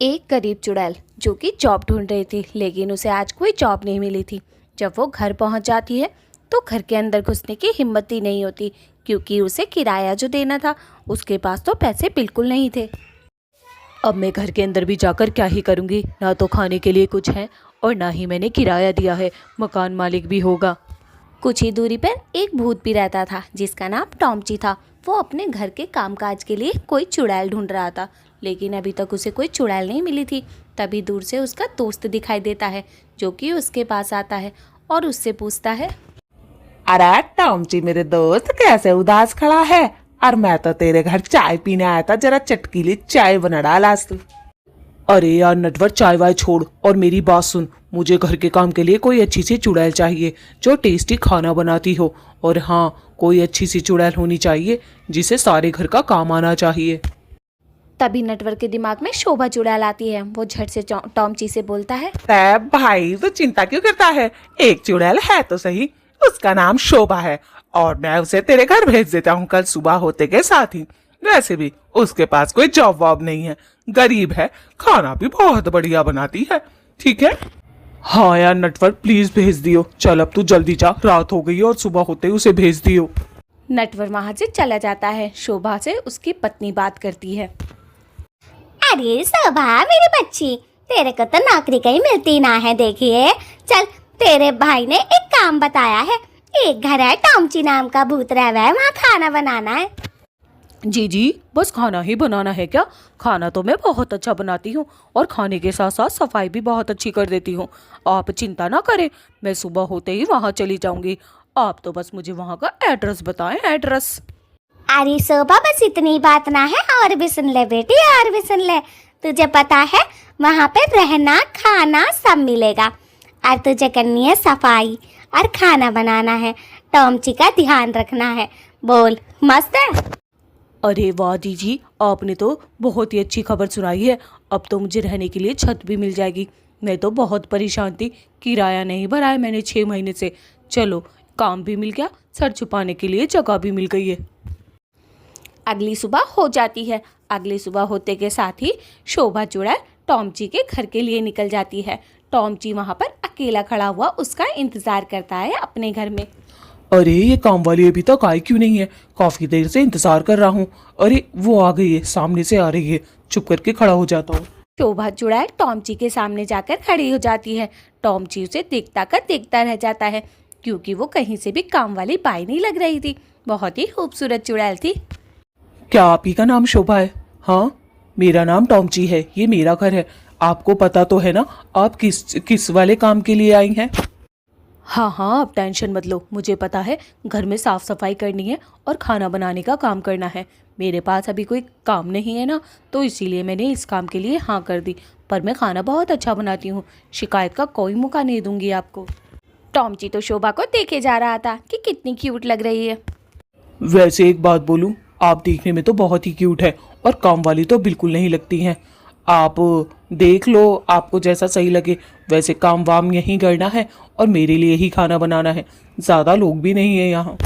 एक गरीब चुड़ैल जो कि जॉब ढूंढ रही थी, लेकिन उसे आज कोई जॉब नहीं मिली थी। जब वो घर पहुंच जाती है तो घर के अंदर घुसने की हिम्मत ही नहीं होती, क्योंकि उसे किराया जो देना था उसके पास तो पैसे बिल्कुल नहीं थे। अब मैं घर के अंदर भी जाकर क्या ही करूँगी, ना तो खाने के लिए कुछ है और ना ही मैंने किराया दिया है, मकान मालिक भी होगा। कुछ ही दूरी पर एक भूत भी रहता था जिसका नाम टॉमची था। वो अपने घर के कामकाज के लिए कोई चुड़ैल ढूंढ रहा था, लेकिन अभी तक उसे कोई चुड़ैल नहीं मिली थी। तभी दूर से उसका दोस्त दिखाई देता है, जो कि उसके पास आता है और उससे पूछता है, अरे टॉमची मेरे दोस्त कैसे उदास खड़ा है। और मैं तो तेरे घर चाय पीने आया था, जरा चटकीली चाय बना डाल आज तू। अरे यार नटवर, चाय वाय छोड़ और मेरी बात सुन। मुझे घर के काम के लिए कोई अच्छी सी चुड़ैल चाहिए जो टेस्टी खाना बनाती हो। और हाँ, कोई अच्छी सी चुड़ैल होनी चाहिए जिसे सारे घर का काम आना चाहिए। तभी नटवर के दिमाग में शोभा चुड़ैल आती है। वो झट से टॉमची से बोलता है, तैब भाई तो चिंता क्यों करता है, एक चुड़ैल है तो सही, उसका नाम शोभा है और मैं उसे तेरे घर भेज देता हूँ कल सुबह होते के साथ ही। वैसे भी उसके पास कोई जॉब वॉब नहीं है, गरीब है, खाना भी बहुत बढ़िया बनाती है। ठीक है? हाँ यार नटवर, प्लीज भेज दियो। चल अब तू जल्दी जा, रात हो गई और सुबह होते ही उसे भेज दियो। नटवर वहां से चला जाता है। शोभा से उसकी पत्नी बात करती है, अरे शोभा मेरी बच्ची, तेरे को तो नौकरी कहीं मिलती ना है। देखिए चल, तेरे भाई ने एक काम बताया है। एक घर है, टॉमची नाम का भूत रह हुआ है, वहाँ खाना बनाना है। जी जी, बस खाना ही बनाना है क्या? खाना तो मैं बहुत अच्छा बनाती हूँ और खाने के साथ साथ सफाई भी बहुत अच्छी कर देती हूँ। आप चिंता ना करें, मैं सुबह होते ही वहाँ चली जाऊँगी। आप तो बस मुझे वहाँ का एड्रेस बताएं, एड्रेस। अरे शोभा बस इतनी बात ना है, और भी सुन ले बेटी, और भी सुन ले। तुझे पता है वहाँ पे रहना खाना सब मिलेगा, और तुझे करनी है सफाई और खाना बनाना है, टॉमची का ध्यान रखना है। बोल मस्त है? अरे वाह दीदी, आपने तो बहुत ही अच्छी खबर सुनाई है। अब तो मुझे रहने के लिए छत भी मिल जाएगी। मैं तो बहुत परेशान थी, किराया नहीं भरा है मैंने 6 महीने से। चलो, काम भी मिल गया, सर छुपाने के लिए जगह भी मिल गई है। अगली सुबह हो जाती है। अगली सुबह होते के साथ ही शोभा चुड़ैल टॉमची के घर के लिए निकल जाती है। टॉमची वहाँ पर अकेला खड़ा हुआ उसका इंतजार करता है अपने घर में। अरे ये काम वाली अभी तक आई क्यों नहीं है, काफी देर से इंतजार कर रहा हूँ। अरे वो आ गई है, सामने से आ रही है, चुप करके खड़ा हो जाता हूँ। शोभा चुड़ैल टॉमची के सामने जाकर खड़ी हो जाती है। टॉमची उसे देखता रह जाता है, क्योंकि वो कहीं से भी काम वाली बाई नहीं लग रही थी। बहुत ही खूबसूरत चुड़ैल थी। क्या आप ही का नाम शोभा है? हाँ, मेरा नाम टॉमची है, ये मेरा घर है। आपको पता तो है ना आप किस वाले काम के लिए आई हैं? हाँ हाँ, आप टेंशन मत लो, मुझे पता है। घर में साफ सफाई करनी है और खाना बनाने का काम करना है। मेरे पास अभी कोई काम नहीं है ना, तो इसीलिए मैंने इस काम के लिए हाँ कर दी। पर मैं खाना बहुत अच्छा बनाती हूँ, शिकायत का कोई मौका नहीं दूंगी आपको। टॉमची तो शोभा को देखे जा रहा था कि कितनी क्यूट लग रही है। वैसे एक बात बोलूं, आप देखने में तो बहुत ही क्यूट है और काम वाली तो बिल्कुल नहीं लगती हैं। आप देख लो, आपको जैसा सही लगे। वैसे काम वाम यहीं करना है और मेरे लिए ही खाना बनाना है, ज़्यादा लोग भी नहीं है यहाँ।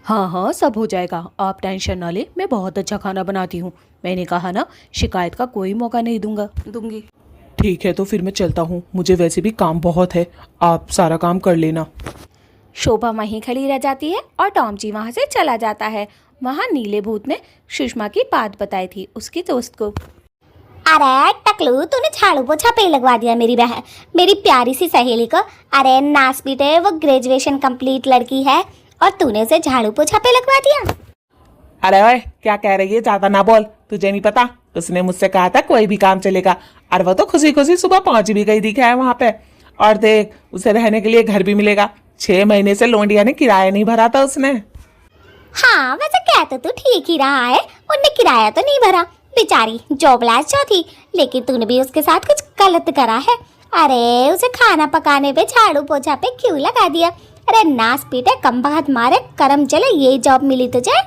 हाँ हाँ, सब हो जाएगा, आप टेंशन ना ले। मैं बहुत अच्छा खाना बनाती हूँ, मैंने कहा ना, शिकायत का कोई मौका नहीं दूंगी। ठीक है, तो फिर मैं चलता हूँ, मुझे वैसे भी काम बहुत है, आप सारा काम कर लेना। शोभा वहीं खड़ी रह जाती है और टॉमची वहाँ से चला जाता है। वहाँ नीले भूत ने सुषमा की बात बताई थी उसकी दोस्त को। अरे टकलू, तूने झाड़ू पोछा पे लगवा दिया मेरी बहन, मेरी प्यारी सी सहेली को। अरे नास पीटे, वो ग्रेजुएशन कंप्लीट लड़की है और तूने उसे झाड़ू पोछा पे लगवा दिया। अरे ओए, क्या कह रही है, ज्यादा ना बोल। तुझे नहीं पता, उसने मुझसे कहा था कोई भी काम चलेगा, और वो तो खुशी खुशी सुबह पहुंच भी गई दिखा है वहां पे। और देख, उसे रहने के लिए घर भी मिलेगा। 6 महीने से लोंडिया ने किराया नहीं भरा था उसने। हाँ वैसे कह तो तू ठीक ही रहा है, उनने किराया तो नहीं भरा, बेचारी जॉबलेस जो थी। लेकिन तूने भी उसके साथ कुछ गलत करा है। अरे उसे खाना पकाने पे, झाड़ू पोछा पे क्यों लगा दिया? अरे नास पीटे, कम बखत मारे, करम चले ये जॉब मिली तुझे।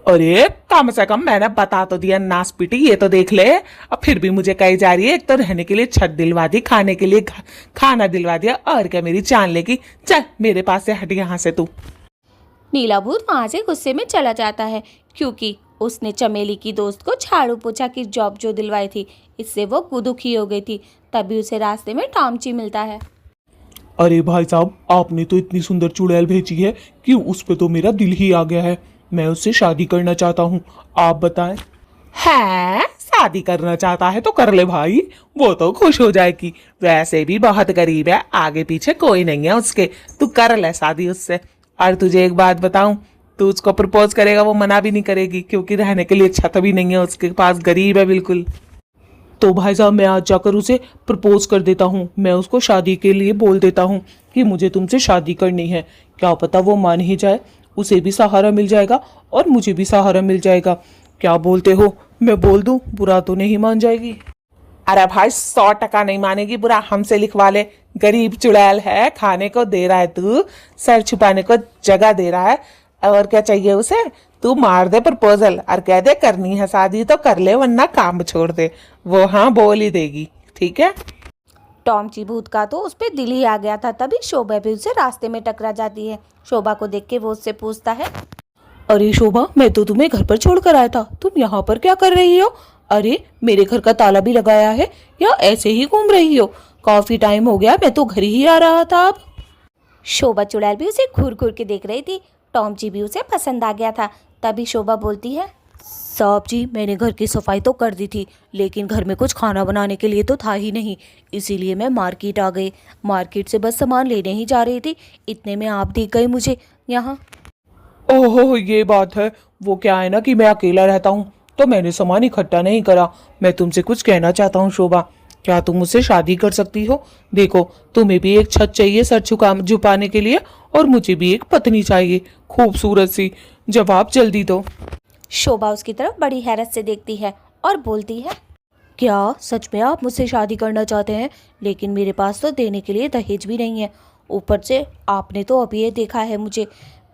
अरे कम से कम मैंने बता तो दिया, नास पीटी, ये तो देख ले। अब फिर भी मुझे कही जा रही है, एक तो रहने के लिए छत दिलवा दी, खाने के लिए खाना दिलवा दिया, और क्या मेरी जान लेगी। चल मेरे पास से हट यहाँ से तू। नीला भूत वहाँ से गुस्से में चला जाता है, क्योंकि उसने चमेली की दोस्त को झाड़ू पोछा की जॉब जो दिलवाई थी, इससे वो दुखी हो गई थी। तभी उसे रास्ते में टॉमची मिलता है। अरे भाई साहब, आपने तो इतनी सुंदर चुड़ैल भेजी है कि उस पे तो मेरा दिल ही आ गया है। मैं उससे शादी करना चाहता हूँ, आप बताएं। है, शादी करना चाहता है तो कर ले भाई, वो तो खुश हो जाएगी। वैसे भी बहुत गरीब है, आगे पीछे कोई नहीं है उसके, तू कर ले शादी उससे। और तुझे एक बात बताऊं, तू उसको प्रपोज करेगा वो मना भी नहीं करेगी, क्योंकि रहने के लिए छत भी नहीं है उसके पास, गरीब है बिल्कुल। तो भाई साहब, मैं आज जाकर उसे प्रपोज कर देता हूँ। मैं उसको शादी के लिए बोल देता हूँ कि मुझे तुमसे शादी करनी है। क्या पता वो मान ही जाए, उसे भी सहारा मिल जाएगा और मुझे भी सहारा मिल जाएगा। क्या बोलते हो, मैं बोल दूं? बुरा तो नहीं मान जाएगी? अरे भाई, 100% नहीं मानेगी बुरा, हमसे लिखवा ले। गरीब चुड़ैल है, खाने को दे रहा है तू, सर छुपाने को जगह दे रहा है, और क्या चाहिए उसे? तू मार दे प्रपोजल और कह दे करनी है शादी तो कर ले, वरना काम छोड़ दे। वो हाँ बोल ही देगी, ठीक है। टॉमची भूत का तो उस पर दिल ही आ गया था। तभी शोभा भी उसे रास्ते में टकरा जाती है। शोभा को देख के वो उससे पूछता है, अरे शोभा, मैं तो तुम्हें घर पर छोड़कर आया था, तुम यहाँ पर क्या कर रही हो? अरे मेरे घर का ताला भी लगाया है या ऐसे ही घूम रही हो? काफी टाइम हो गया, मैं तो घर ही आ रहा था अब। शोभा चुड़ैल भी उसे घूर घूर के देख रही थी। टॉमची भी उसे पसंद आ गया था। तभी शोभा बोलती है, साहब जी, मैंने घर की सफाई तो कर दी थी, लेकिन घर में कुछ खाना बनाने के लिए तो था ही नहीं, इसीलिए मैं मार्केट आ गई। मार्केट से बस सामान लेने ही जा रही थी, इतने में आप दिख गए मुझे यहाँ। ओहो, ये बात है। वो क्या है ना कि मैं अकेला रहता हूँ, तो मैंने सामान इकट्ठा नहीं करा। मैं तुमसे कुछ कहना चाहता हूँ शोभा, क्या तुम मुझसे शादी कर सकती हो? देखो, तुम्हें भी एक छत चाहिए सर झुकाने के लिए, और मुझे भी एक पत्नी चाहिए, खूबसूरत सी। जवाब जल्दी दो। शोभा उसकी तरफ बड़ी हैरत से देखती है और बोलती है, क्या सच में आप मुझसे शादी करना चाहते हैं? लेकिन मेरे पास तो देने के लिए दहेज भी नहीं है। ऊपर से आपने तो अभी ये देखा है मुझे,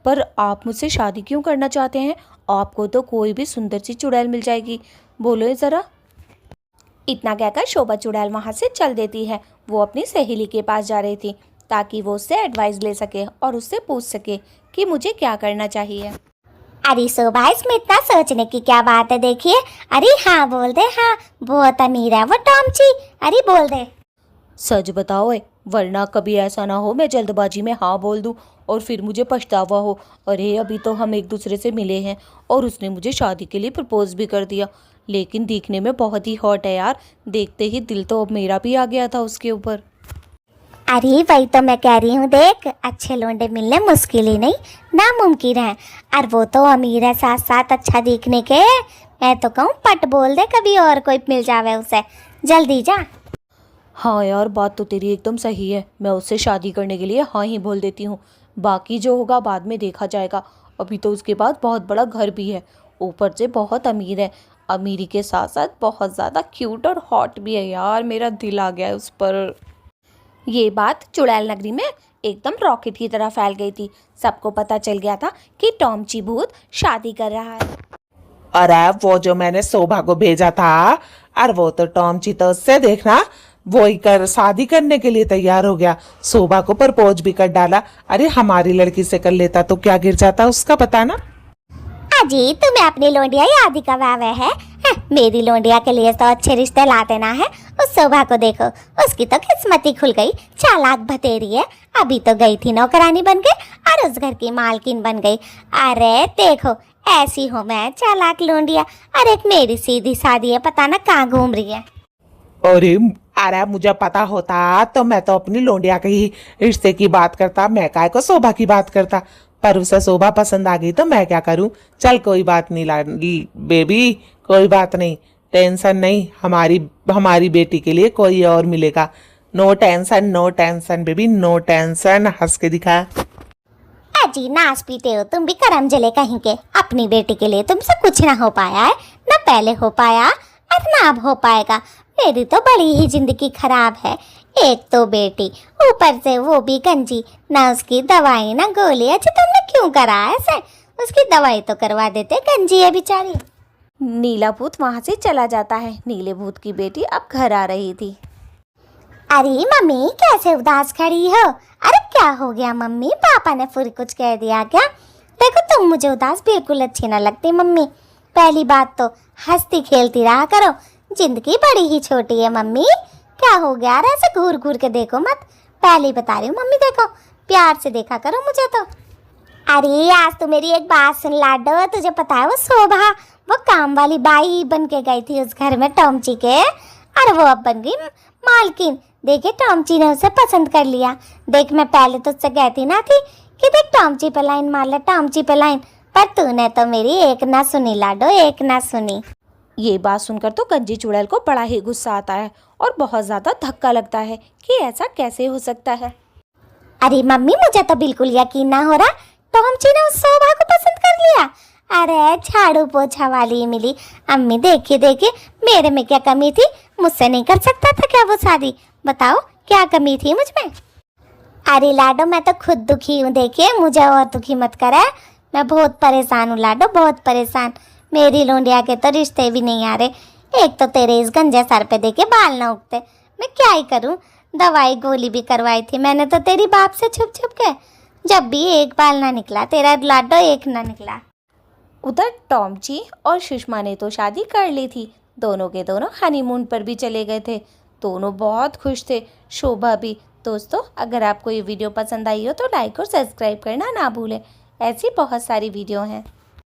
पर आप मुझसे शादी क्यों करना चाहते हैं? आपको तो कोई भी सुंदर सी चुड़ैल मिल जाएगी, बोलो ज़रा। इतना कहकर शोभा चुड़ैल वहाँ से चल देती है। वो अपनी सहेली के पास जा रही थी ताकि वो उससे एडवाइस ले सके और उससे पूछ सके कि मुझे क्या करना चाहिए। अरे शोभा, इसमें इतना सोचने की क्या बात है? देखिए, अरे हाँ बोल दे, हाँ बहुत अमीर है वो टॉमची, अरे बोल दे। सच बताओ वरना कभी ऐसा ना हो मैं जल्दबाजी में हाँ बोल दूँ और फिर मुझे पछतावा हो। अरे अभी तो हम एक दूसरे से मिले हैं और उसने मुझे शादी के लिए प्रपोज भी कर दिया, लेकिन दिखने में बहुत ही हॉट है यार। देखते ही दिल तो अब मेरा भी आ गया था उसके ऊपर। अरे वही तो मैं कह रही हूँ, देख अच्छे लोंडे मिलने मुश्किल ही नहीं नामुमकिन है, और वो तो अमीर है साथ साथ अच्छा दिखने के। मैं तो कहूँ पट बोल दे, कभी और कोई मिल जावे उसे, जल्दी जा। हाँ यार, बात तो तेरी एकदम सही है। मैं उससे शादी करने के लिए हाँ ही बोल देती हूँ, बाकी जो होगा बाद में देखा जाएगा। अभी तो उसके पास बहुत बड़ा घर भी है, ऊपर से बहुत अमीर है। अमीरी के साथ साथ बहुत ज़्यादा क्यूट और हॉट भी है यार, मेरा दिल आ गया है उस पर। ये बात चुड़ैल नगरी में एकदम रॉकेट की तरह फैल गई थी। सबको पता चल गया था कि टॉमची भूत शादी कर रहा है। अरे वो जो मैंने शोभा को भेजा था, और वो तो टॉमची, तो उससे देखना वो ही कर शादी करने के लिए तैयार हो गया। शोभा को प्रपोज भी कर डाला। अरे हमारी लड़की से कर लेता तो क्या गिर जाता उसका, पता ना। अजी तुम्हें अपनी लोंडिया याद ही कबावे है? मेरी लोंडिया के लिए तो अच्छे रिश्ते ला देना है। उस शोभा को देखो, उसकी तो किस्मत ही खुल गई, चालाक भतेरी है। अभी तो गई थी नौकरानी बन के और उस घर की मालकिन बन गई। अरे देखो, ऐसी हूँ मैं, चालाक लोंडिया। और एक मेरी सीधी सादी है, पता ना कहाँ घूम रही है। अरे अरे मुझे पता होता तो मैं तो अपनी लोंडिया के ही रिश्ते की बात करता, मैं काय को शोभा की बात करता। पर उसे शोभा पसंद आ गई तो मैं क्या करूं। चल कोई बात नहीं बेबी, कोई बात नहीं, टेंशन नहीं, हमारी बेटी के लिए कोई और मिलेगा। No tension, no tension baby, no tension. हंस के दिखा। अजी नाच पीते हो तुम भी, करम जले कहीं के। अपनी बेटी के लिए तुमसे कुछ ना हो पाया है, ना पहले हो पाया और ना अब हो पाएगा। मेरी तो बड़ी ही जिंदगी खराब है। एक तो बेटी, ऊपर से वो भी गंजी, ना उसकी दवाई ना गोली। अच्छा तुमने क्यों करा ऐसे? उसकी दवाई तो करवा देते, गंजी है बेचारी। नीला भूत वहाँ से चला जाता है। नीले भूत की बेटी अब घर आ रही थी। अरे मम्मी कैसे उदास खड़ी हो? अरे क्या हो गया मम्मी, पापा ने फिर कुछ कह दिया क्या? देखो तुम मुझे उदास बिल्कुल अच्छी ना लगती मम्मी। पहली बात तो हंसती खेलती रहा करो, जिंदगी बड़ी ही छोटी है मम्मी। क्या हो गया यार, ऐसे घूर घूर के देखो मत। पहले ही बता रही हूँ मम्मी, देखो प्यार से देखा करो मुझे तो। अरे आज तो मेरी एक बात सुन लाडो, तुझे पता है वो शोभा, वो काम वाली बाई बन के गई थी उस घर में टॉमची के, और वो अब बन गई मालकिन। देखे टॉमची ने उसे पसंद कर लिया। देख मैं पहले तो उससे कहती ना थी कि देख टॉमची पे लाइन मार ले, टॉमची पे लाइन, पर तूने तो मेरी एक ना सुनी लाडो, एक ना सुनी। ये बात सुनकर तो गंजी चुड़ैल को बड़ा ही गुस्सा आता है और बहुत ज़्यादा धक्का लगता है कि ऐसा कैसे हो सकता है। अरे मम्मी मुझे तो बिल्कुल यकीन ना हो रहा, टॉमची ने उस शोभा को पसंद कर लिया। अरे झाड़ू पोछा वाली मिली। अम्मी देखिए देखिए, मेरे में क्या कमी थी, मुझसे नहीं कर सकता था क्या वो शादी? बताओ क्या कमी थी मुझ में? अरे लाडो मैं तो खुद दुखी हूँ, देखिए मुझे और दुखी मत करा। मैं बहुत परेशान हूँ लाडो, बहुत परेशान। मेरी लोंडिया के तो रिश्ते भी नहीं आ रहे। एक तो तेरे इस गंजे सर पे देखे बाल ना उगते, मैं क्या ही करूँ। दवाई गोली भी करवाई थी मैंने तो तेरी बाप से छुप छुप के, जब भी एक बाल ना निकला तेरा लाडो, एक ना निकला। उधर टॉमची और सुषमा ने तो शादी कर ली थी, दोनों के दोनों हनीमून पर भी चले गए थे। दोनों बहुत खुश थे, शोभा भी। दोस्तों अगर आपको ये वीडियो पसंद आई हो तो लाइक और सब्सक्राइब करना ना भूलें। ऐसी बहुत सारी वीडियो हैं।